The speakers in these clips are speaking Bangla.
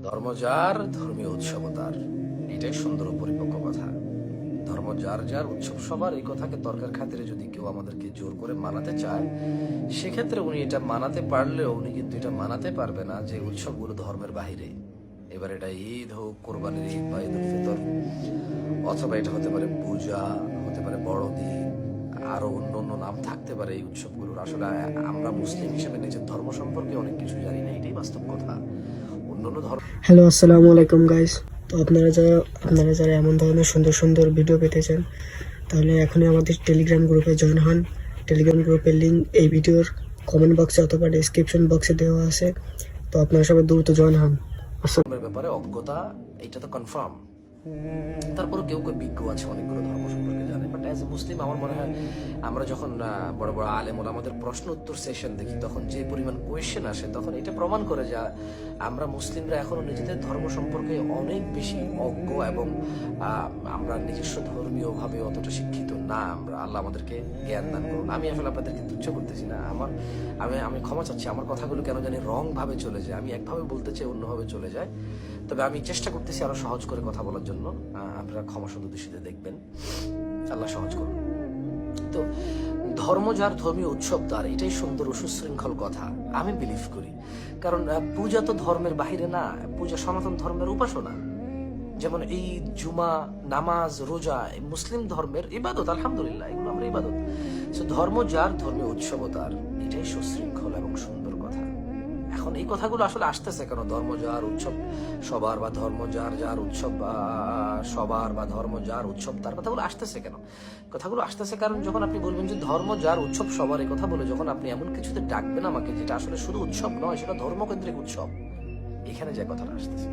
ধর্ম যার, ধর্মীয় উৎসব তার, এটাই সুন্দর ও পরিপক্ক কথা। ধর্ম যার যার, উৎসব সবার, এই কথাকে তর্কের খাতিরে যদি কেউ আমাদেরকে জোর করে মানাতে চায়, সেক্ষেত্রে উনি এটা মানাতে পারলেও উনি কিন্তু এটা মানাতে পারবে না যে উৎসবগুলো ধর্মের বাহিরে। এবার এটা ঈদ হোক, কোরবানির ঈদ বা ঈদ উল ফিতর, অথবা এটা হতে পারে পূজা, হতে পারে বড়দিন, আরো অন্য অন্য নাম থাকতে পারে এই উৎসবগুলোর। আসলে আমরা মুসলিম হিসেবে নিজের ধর্ম সম্পর্কে অনেক কিছু জানি না, এটাই বাস্তব কথা। অন্যান্য ধর্ম। হ্যালো, আসসালামু আলাইকুম গাইস। তো আপনারা যারা এমন ধরনের সুন্দর সুন্দর ভিডিও পেতে চান, তাহলে এখনই আমাদের টেলিগ্রাম গ্রুপে জয়েন হন। টেলিগ্রাম গ্রুপের লিঙ্ক এই ভিডিওর কমেন্ট বক্সে অথবা ডেসক্রিপশন বক্সে দেওয়া আছে। তো আপনারা সবাই দ্রুত জয়েন হন। ধর্মের ব্যাপারে অজ্ঞতা, এটা তো কনফার্ম। তারপরে কেউ কেউ বিজ্ঞ আছে, অনেকগুলো ধর্ম সম্পর্কে জানে, বাট অ্যাজ এ মুসলিম আমার মনে হয় আমরা যখন বড় বড় আলেম ওলামাদের প্রশ্ন উত্তর সেশন দেখি, তখন যে পরিমাণ কোয়েশ্চেন আসে, তখন এটা প্রমাণ করে যে আমরা মুসলিমরা এখনো নিজেদের ধর্ম সম্পর্কে অনেক বেশি অজ্ঞ, এবং আমরা নিজস্ব ধর্মীয় ভাবে অতটা শিক্ষিত না। আমরা, আল্লাহ আমাদেরকে জ্ঞান দান করুন। আমি আসলে আপনাদেরকে তুচ্ছ করতেছি না, আমি ক্ষমা চাচ্ছি, আমার কথাগুলো কেন জানি রং ভাবে চলে যায়, আমি একভাবে বলতে চাই অন্যভাবে চলে যায়। তবে আমি চেষ্টা করতেছি আরো সহজ করে কথা বলার জন্য। আপনারা ক্ষমা সুন্দর দৃষ্টিতে দেখবেন, আল্লাহ সহজ করুন। তো ধর্ম যার, ধর্মীয় উৎসব তার, এটাই সুন্দর ও সুশৃঙ্খল কথা আমি বিলিভ করি। কারণ পূজা তো ধর্মের বাহিরে না, পূজা সনাতন ধর্মের উপাসনা। যেমন ঈদ, জুমা, নামাজ, রোজা মুসলিম ধর্মের ইবাদত, আলহামদুলিল্লাহ, এগুলো আমরা ইবাদত। ধর্ম যার, ধর্মীয় উৎসব তার, এটাই সুশৃঙ্খল এবং সুন্দর কথা। এখন এই কথাগুলো আসলে আসতেছে কেন? ধর্ম যার, উৎসব সবার, বা ধর্ম যার যার, উৎসব সবার, বা ধর্ম যার, উৎসব তার, কথাগুলো আসতেছে কেন? কথাগুলো আসতেছে কারণ যখন আপনি বলবেন যে ধর্ম যার, উৎসব সবার, এই কথা বলে যখন আপনি এমন কিছুতে ডাকবেন আমাকে যেটা আসলে শুধু উৎসব নয়, সেটা ধর্মকেন্দ্রিক উৎসব, এখানে যে কথাটা আসতেছে।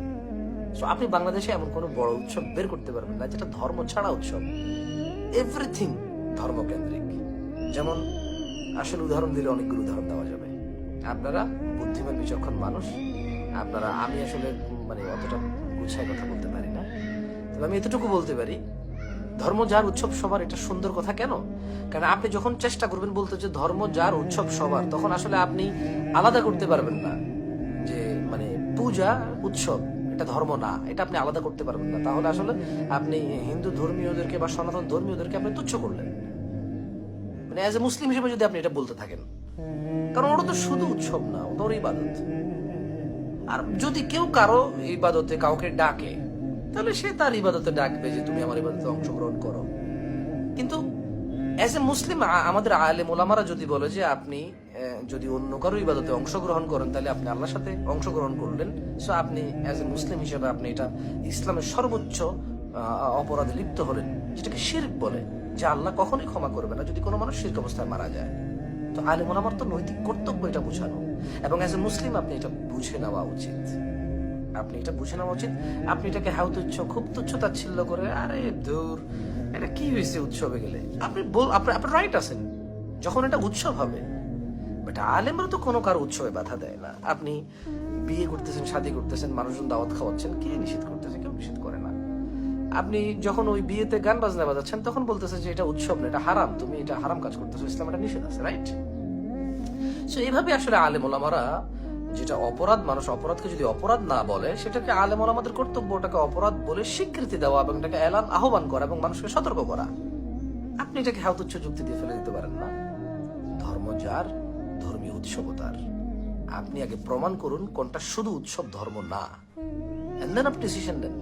তো আপনি বাংলাদেশে এমন কোনো বড় উৎসব বের করতে পারবেন না যেটা ধর্ম ছাড়া উৎসব। এভরিথিং ধর্মকেন্দ্রিক। যেমন আসলে উদাহরণ দিলে অনেকগুলো উদাহরণ দেওয়া যাবে। আপনারা বুদ্ধিমান বিচক্ষণ মানুষ, আপনারা, আমি আসলে অতটা গুছায় কথা বলতে পারি না, তবে আমি এতটুকু বলতে পারি, ধর্ম যার, উৎসব সবার, এটা সুন্দর কথা কেন? কারণ আপনি যখন চেষ্টা করবেন বলতে যে ধর্ম যার, উৎসব সবার, তখন আসলে আপনি আলাদা করতে পারবেন না যে পূজা উৎসব এটা ধর্ম না, এটা আপনি আলাদা করতে পারবেন না। তাহলে আসলে আপনি হিন্দু ধর্মীয়দেরকে বা সনাতন ধর্মীয়দেরকে আপনি তুচ্ছ করলেন, অ্যাজ এ মুসলিম হিসেবে যদি আপনি এটা বলতে থাকেন। কারণ ওটা তো শুধু উৎসব না, ওটা ওর ইবাদত। আর যদি কেউ কারো ইবাদতে কাউকে ডাকে, তাহলে সে তার ইবাদতে ডাকবে যে তুমি আমার ইবাদতে অংশগ্রহণ করো। কিন্তু অ্যাজ এ মুসলিম আমাদের আলেম ওলামারা যদি বলে যে আপনি যদি অন্য কারো ইবাদতে অংশগ্রহণ করেন, তাহলে আপনি আল্লাহর সাথে অংশগ্রহণ করলেন। সো আপনি অ্যাজ এ মুসলিম হিসেবে আপনি এটা ইসলামের সর্বোচ্চ অপরাধে লিপ্ত হলেন, যেটাকে শিরক বলে, যে আল্লাহ কখনোই ক্ষমা করবে না যদি কোনো মানুষ শিরক অবস্থায় মারা যায়। তো আলেম ওলামার তো নৈতিক কর্তব্য এটা বোঝানো, এবং অ্যাজ এ মুসলিম আপনি এটা বুঝে নেওয়া উচিত। আপনি এটা বুঝে নেওয়া উচিত। আপনি এটাকে হাউ তুচ্ছ, খুব তুচ্ছ তাচ্ছিল্য করে, আরে দূর, এটা কি হয়েছে উৎসবে গেলে, আপনার রাইট আছেন যখন এটা উৎসব হবে। বাট আলেমরা তো কোনো কারো উৎসবে বাধা দেয় না। আপনি বিয়ে করতেছেন, শাদী করতেছেন, মানুষজন দাওয়াত খাওয়াচ্ছেন, কে নিষেধ করতেছে? কেউ নিষেধ করে না। আপনি যখন ওই বিয়েতে গান বাজনা বাজাচ্ছেন, তখন বলতেছে যে এটা উৎসব না, এটা হারাম, তুমি এটা হারাম কাজ করতেছো, ইসলাম এটা নিষেধ আছে, রাইট? সো এইভাবে আসলে আলেম ওলামারা, যেটা অপরাধ, মানুষ অপরাধকে যদি অপরাধ না বলে, সেটাকে আলেম ওলামাদের কর্তব্য ওটাকে অপরাধ বলে স্বীকৃতি দেওয়া, এবং এটাকে এলান, আহ্বান করা, এবং মানুষকে সতর্ক করা। আপনি এটাকে হাউতুচ্ছ যুক্তি দিয়ে ফেলে দিতে পারেন না। ধর্ম যার, ধর্মীয় উৎসব তার। আপনি আগে প্রমাণ করুন কোনটা শুধু উৎসব, ধর্ম না, এন্ড দেন আপনি ডিসিশন নেন।